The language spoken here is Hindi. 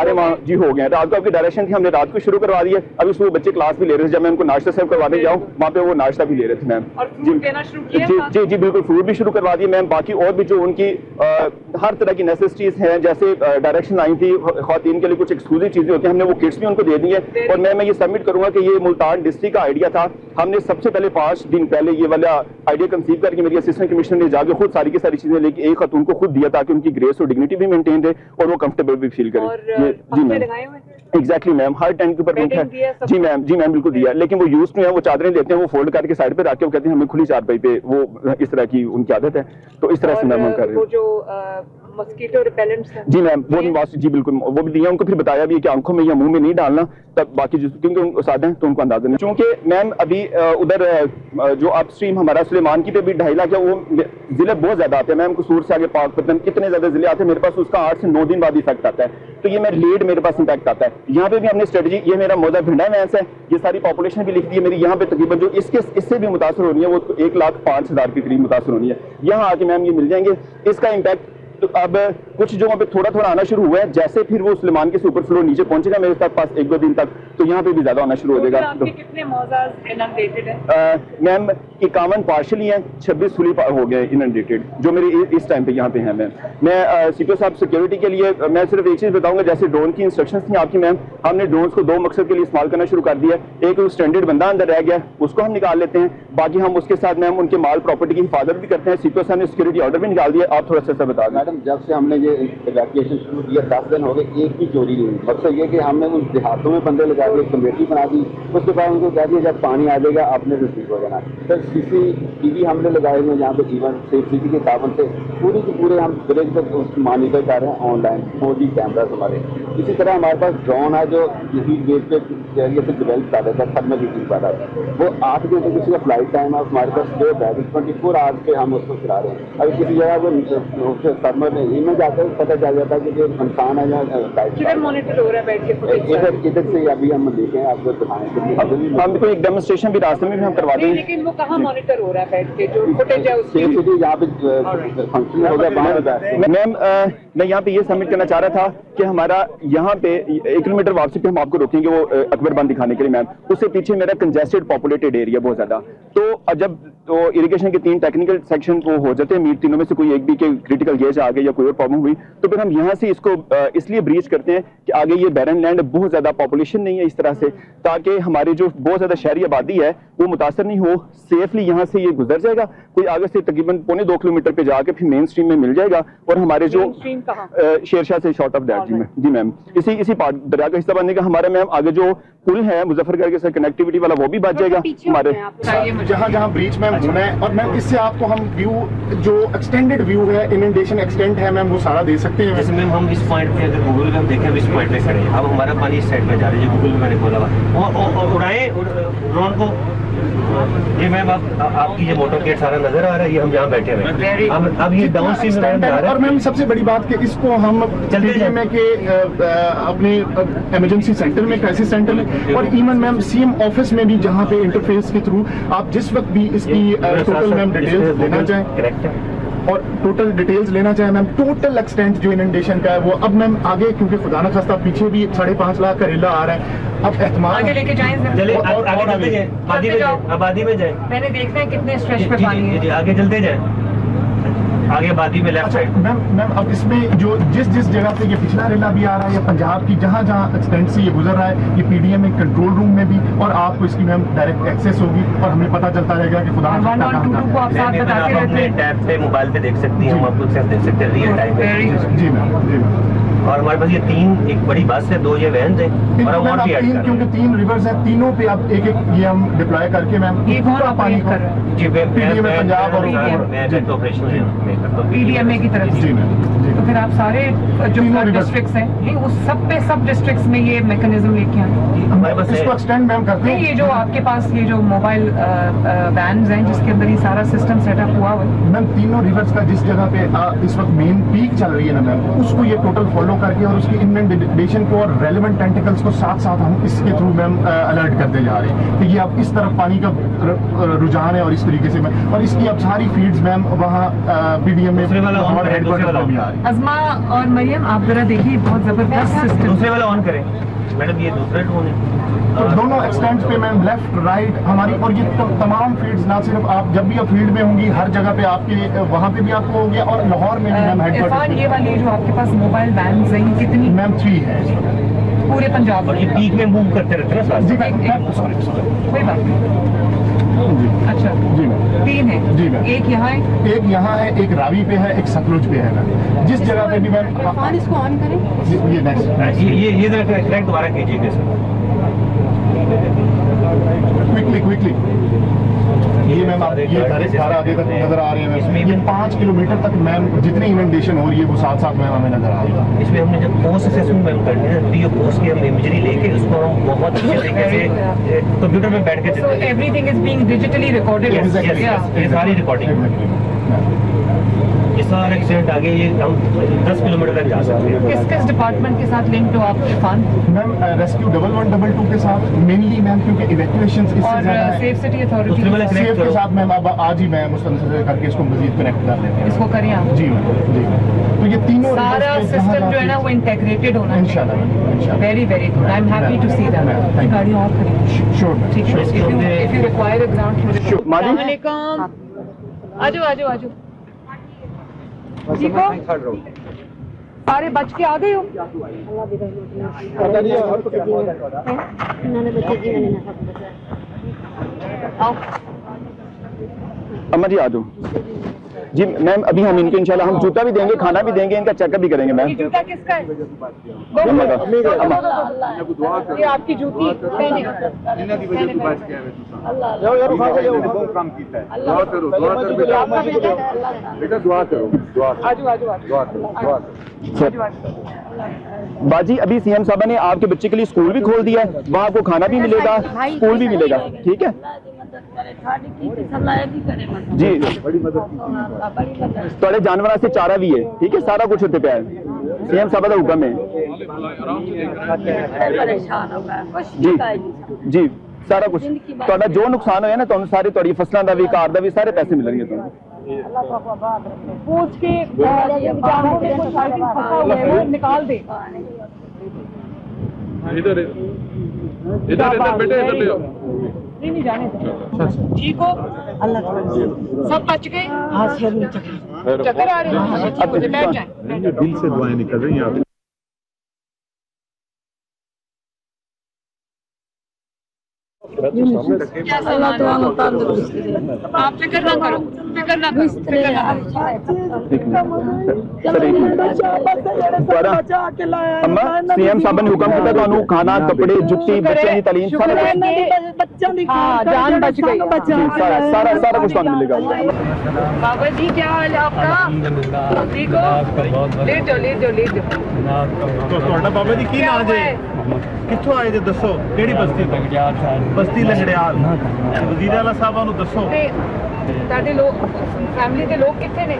हमारे वहाँ जी हो गए। रात को आपकी डायरेक्शन थी, हमने रात को शुरू करवा दिया। अभी सुबह बच्चे क्लास भी ले रहे थे, जब मैं उनको नाश्ता सर्व करवाने जाऊँ वहाँ पे वो नाश्ता भी ले रहे थे मैम। जी जी बिल्कुल, फ्रूट भी शुरू करवा दिए मैम। बाकी और भी जो उनकी हर तरह की नेसेसिटीज हैं, जैसे डायरेक्शन आई थी ख्वातीन के लिए कुछ एक्सक्लूसिव चीजें होती हैं, हमने वो किट्स भी उनको दे दी है। और मैं ये सबमिट करूंगा कि ये मुल्तान डिस्ट्रिक्ट का आइडिया था। हमने सबसे पहले 5 दिन पहले ये वाला आइडिया कंसीव करके मेरी असिस्टेंट कमिश्नर ने जाके खुद सारी की सारी चीजें लेके एक खतून को खुद दिया, ताकि उनकी ग्रेस और डिग्निटी भी मेंटेन रहे और वो कंफर्टेबल भी फील करें। जी मैम, एग्जैक्टली मैम, हर टेंट के ऊपर है। जी मैम बिल्कुल दिया, लेकिन वो यूज नहीं है। वो चादरें देते हैं, वो फोल्ड करके साइड पे रख के वो कहते हैं हमें खुली चारपाई पे, वो इस तरह की उनकी आदत है। तो इस तरह से मैम हम कर रहे हैं। मस्कीटो रिपेलेंट्स जी मैम, वो भी जी बिल्कुल, वो भी दिया। उनको फिर बताया भी कि आंखों में या मुंह में नहीं डालना, तब बाकी क्योंकि उनको सादा है तो उनको अंदाजा नहीं। क्योंकि मैम अभी उधर जो अपस्ट्रीम हमारा सुलेमान की पे भी 2.5 लाख है, वो जिले बहुत ज्यादा आते हैं मैम। कसूर से आगे पाकपतन कितने ज्यादा जिले आते हैं मेरे पास, उसका 8 से 9 दिन बाद इफेक्ट आता है। तो ये मैं लीड मेरे पास इम्पैक्ट आता है। यहाँ पे भी हमने स्ट्रेटजी, ये मेरा मौजा भिंडा वैंस है, ये सारी पॉपुलेशन भी लिख दी है मेरी। यहाँ पे तकरीबन जो इससे भी मुतासर होनी है वो 1,05,000 के करीब मुतासर होनी है। यहाँ आके मैम ये मिल जाएंगे। इसका इम्पैक्ट तो अब कुछ जो वहाँ पे थोड़ा थोड़ा आना शुरू हुआ है, जैसे फिर वो सुलेमान के सुपर फ्लो नीचे पहुंचेगा मेरे पास 1-2 दिन तक, तो यहाँ पे भी ज्यादा आना शुरू हो जाएगा। तो कितने मौजाज इनंडेटेड हैं? मैम 51 पार्शली हैं, 26 फुली हो गए इनंडेटेड, जो मेरे इस टाइम पे यहाँ पे हैं मैम। मैं सीपीओ साहब सिक्योरिटी के लिए मैं सिर्फ एक चीज बताऊंगा, जैसे ड्रोन की इंस्ट्रक्शंस थी आपकी मैम, हमने ड्रोन को 2 मकसद के लिए इस्तेमाल करना शुरू कर दिया। एक स्टैंडर्ड बंदा अंदर रह गया, उसको हम निकाल लेते हैं। बाकी हम उसके साथ मैम उनके माल प्रॉपर्टी की हिफाजत भी करते हैं। सीपीओ साहब ने सिक्योरिटी ऑर्डर भी निकाल दिया। आप थोड़ा सा बता दें। मैडम, जब से हमने ये इवैक्यूएशन शुरू किया 10 दिन हो गए, एक भी चोरी नहीं हुई। मकसद ये कि हमने उन देहातों में बंदे लगा दिए, कमेटी बना दी, उसके बाद उनको कह दिया जब पानी आ जाएगा आपने तो ठीक हो जाना। सर CCTV हमने लगाए हुए यहाँ पे, इवन सेफ सिटी के ताबन से पूरी के पूरे हम विलेज पर मॉनिटर कर रहे हैं ऑनलाइन 4G कैमराज हमारे। इसी तरह हमारे पास ड्रोन है जो किसी गेट पे एरिया से डिवेल्प कर रहा था, थर्मल हीटिंग कर रहा था। वो 8 घंटे किसी का फ्लाइट टाइम है, हमारे पास 2 बैग 24 आवर्स पे हम उसको चला रहे हैं। अगर किसी जगह वो थर्मल में इमेज आता है, पता चल जाता है कि ये इंसान है या किधर मॉनिटर हो रहा है बैठ के? इधर से अभी हम देखें आपको दिखाएं। हम कोई एक डेमोन्स्ट्रेशन भी रास्ते में भी हम करवा देंगे। लेकिन वो कहाँ मॉनिटर हो रहा है बैठ के, जो फुटेज है उसकी? सेफ सिटी यहाँ पे फंक्शन हो गया। मैम मैं यहाँ पे ये सबमिट करना चाह रहा था कि हमारा यहाँ पे 1 किलोमीटर वापसी पे हम आपको रोकेंगे वो अकबर बंद दिखाने के लिए मैम। उससे पीछे मेरा कंजेस्टेड पॉपुलेटेड एरिया बहुत ज्यादा, तो जब तो इरिगेशन के 3 टेक्निकल सेक्शन वो हो जाते हैं, मीट तीनों में से कोई एक भी के क्रिटिकल गेज आ गए या कोई और प्रॉब्लम हुई, तो फिर हम यहाँ से इसको इसलिए ब्रीच करते हैं कि आगे ये बैरन लैंड, बहुत ज्यादा पॉपुलेशन नहीं है इस तरह से, ताकि हमारी जो बहुत ज्यादा शहरी आबादी है वो मुतासर नहीं हो। सेफली यहाँ से ये गुजर जाएगा, कोई आगे से तकरीबन 2.25 किलोमीटर पे जाके फिर मेन स्ट्रीम में मिल जाएगा। और हमारे जो शेरशाह से शॉर्ट ऑफ दैट जी मैम, इसी पार्ट दरिया का हिस्सा बनने का हमारा मैम आगे जो पुल है मुजफ्फरगढ़ के साथ कनेक्टिविटी वाला, वो भी बच जाएगा हमारे जहाँ जहाँ ब्रीच मैम होना है। और मैम इससे आपको हम व्यू जो एक्सटेंडेड व्यू है, इनंडेशन एक्सटेंड है मैम, वो सारा दे सकते हैं। जैसे मैम हम इस पॉइंट पे अगर गूगल पे हम देखें, इस पॉइंट पे खड़े हैं, अब हमारा पानी इस साइड पे जा रहा है, जो गूगल पे मैंने खोला हुआ, और उड़ाए ड्रोन को। ये मैम आपकी ये मोटर गेट सारा नजर आ रहा है, ये हम जहाँ बैठे हुए हैं। अब ये डाउन स्ट्रीम में आ रहा है। और मैम सबसे बड़ी बात कि इसको हम PDMA के अपने इमरजेंसी सेंटर में, क्राइसिस सेंटर में, और इवन मैम CM ऑफिस में भी, जहाँ पे इंटरफेस के थ्रू आप जिस वक्त भी इसकी टोटल मैम डिटेल्स लेना चाहें, करेक्ट है, और टोटल डिटेल्स लेना चाहे मैम, टोटल एक्सटेंट जो इनंडेशन का है वो अब मैम आगे, क्योंकि खुदा न खास्ता पीछे भी 5.5 लाख का रेला आ रहा है, अब एहतमाल आगे लेके जाएं। आबादी में जाए, मैंने देखना है कितने स्ट्रेच पे पानी है। आगे चलते जाए, आगे आबादी में लेफ्ट साइड। मैम अब इसमें जो जिस जगह से ये पिछला रेला भी आ रहा है, या पंजाब की जहाँ एक्सटेंट से ये गुजर रहा है, ये PDMA कंट्रोल रूम में भी, और आपको इसकी मैम डायरेक्ट एक्सेस होगी और हमें पता चलता रहेगा कि खुदा टैब पे मोबाइल पे देख सकती हैं, हम आपको देख सकते हैं रियल टाइम पे। जी मैम। और हमारे पास ये 3, एक बड़ी बस है, 2 ये वैन है, और हम भी ऐड कर रहे हैं, क्योंकि 3 रिवर्स हैं, तीनों पे आप एक ये हम डिप्लॉय करके मैम पूरा पानी कर रहे हैं। जी PDMA पंजाब और PDMA की तरफ से। तो फिर आप सारे जो डिस्ट्रिक्ट्स हैं, नहीं उस सब डिस्ट्रिक्ट्स में ये मैकेनिज्म लेके आए हमारे पास इसको एक्सटेंड मैम करते हैं। ये जो आपके पास ये जो मोबाइल वैन्स हैं, जिसके अंदर ये सारा सिस्टम सेटअप हुआ हुआ है मैम, तीनों रिवर्स का जिस जगह पे इस वक्त मेन पीक चल रही है ना मैम, उसको ये टोटल फॉलो करके और उसकी इनंडेशन को और रेलेवेंट टेंटिकल्स को साथ हम इसके थ्रू मैम अलर्ट करते जा रहे हैं कि ये अब इस तरफ पानी का रुझान है, और इस तरीके से मैम, और इसकी अब सारी फीड्स मैम वहाँ PDMA और हेडक्वार्टर में भी आ रही है। नाजमा और मरियम आप जरा देखिए, बहुत जबरदस्त सिस्टम। दूसरे वाला ऑन करें मैडम, ये दूसरा टोन है। तो दोनों एक्सटेंट पे मैम लेफ्ट राइट हमारी, और ये तमाम फील्ड्स ना सिर्फ आप जब भी आप फील्ड में होंगी हर जगह पे आपके वहाँ पे भी आपको हो गया, और लाहौर में भी मैम इरफान, हेडक्वार्टर ये वाली जो आपके पास मोबाइल वैन हैं कितनी मैम 3 है पूरे पंजाब और ये में? पीक में मूव करते रहते हैं ना साथ। जी मैम सॉरी कोई बात नहीं। अच्छा जी मैम 3 है। जी मैम। एक यहाँ है, एक यहाँ है, एक रावी पे है, एक सतलुज पे है मैम। जिस जगह पे भी मैम इरफान इसको ऑन करें। ये नेक्स्ट ये जरा करेक्ट दोबारा कीजिएगा सर। क्विकली ये मैम आप ये सारा आगे तक नजर आ रहे हैं मैम। ये 5 किलोमीटर तक मैम जितनी इनंडेशन हो रही है वो साथ साथ मैम हमें नजर आ रही है। इसमें हमने जब पोस्ट असेसमेंट मैम करनी है तो ये पोस्ट की हम इमेजरी लेके उसको हम बहुत अच्छे तरीके से कंप्यूटर में बैठ के so everything is being digitally recorded. Yes, yes, Yeah. yes. ये सारी रिकॉर्डिंग, ये सारा एक्सीडेंट आगे ये हम 10 किलोमीटर तक जा सकते हैं। किस किस डिपार्टमेंट के साथ लिंक हो आप इरफान? मैम रेस्क्यू 1122 के साथ मेनली मैम, क्योंकि इवैक्यूएशन इससे और ज्यादा है। सेफ सिटी दूसरे अथॉरिटी वाले सेफ कनेक्ट के करो। साथ मैम अब आज ही मैं मुस्तंसर करके इसको मजीद कनेक्ट कर लेते हैं। इसको करें आप। जी मैम। तो ये तीनों सारा rivers पे सिस्टम जहाँ जो है ना वो इंटेग्रेटेड होना चाहिए। इंशाल्लाह very very good, I am happy to see Ma'am, that. thank you. गाड़ी और खड़ी, श्योर मैम ठीक है। If you require a ground माजी आजो आजो आजो, ठीक हो? सारे बच के आ गए हो? इन्होंने बच्चे जी मैंने आओ। अम्मा जी आ जाओ। जी मैम अभी हम इनको इंशाल्लाह हम जूता भी देंगे, खाना भी देंगे, इनका चेकअप भी करेंगे मैम। ये जूता किसका है? अम्मा का। अम्मा। ये आपकी जूती पहने। आजो आजो आजो। बाजी अभी सीएम साहब ने आपके बच्चे के लिए स्कूल भी खोल दिया है, वहाँ आपको खाना भी मिलेगा, स्कूल भी मिलेगा, ठीक है जी। थोड़े जानवर से चारा भी है, ठीक है, सारा कुछ होते पे सीएम साहब का हुक्म है जी जी। सारा कुछ थोड़ा जो नुकसान होया ना तो सारे थोड़ी फसलों का भी, कार का भी सारे पैसे मिलेंगे तुम्हें। पूछ के जानवरों में कुछ फाइटिंग फंसा हुआ है वो निकाल दे। इधर इधर इधर बेटे इधर ले आओ। नहीं जाने दो। ठीक हो? सब बच गए? चक्कर आ रहे हैं? ठीक हो, बैठ जाए। दिल से दुआएं निकल रही हैं आप। आप फिक्र ना करो, फिक्र ना करो, फिक्र ना करो। अम्मा सीएम साहब ने हुक्म किया थानू खाना, कपड़े, जुत्ती, बच्चों की तालीम सारा कुछ। हाँ जान बच गई। जी सारा सारा सारा कुछ थानू मिलेगा। बाबा जी क्या हाल है आपका? ठीक हो? ले जाओ ले जाओ ले जाओ। ਤੁਹਾਡਾ ਬਾਬਾ ਜੀ ਕੀ ਨਾਂ ਜੇ? ਕਿੱਥੋਂ ਆਏ ਜੇ ਦੱਸੋ? ਕਿਹੜੀ ਬਸਤੀ ਤੋਂ? ਬਸਤੀ ਲੰਗੜਿਆਲ। ਵਜ਼ੀਰ ਆਲਾ ਸਾਹਿਬਾਂ ਨੂੰ ਦੱਸੋ। ਤੁਹਾਡੇ ਲੋਕ ਫੈਮਿਲੀ ਦੇ ਲੋਕ ਕਿੱਥੇ ਨੇ?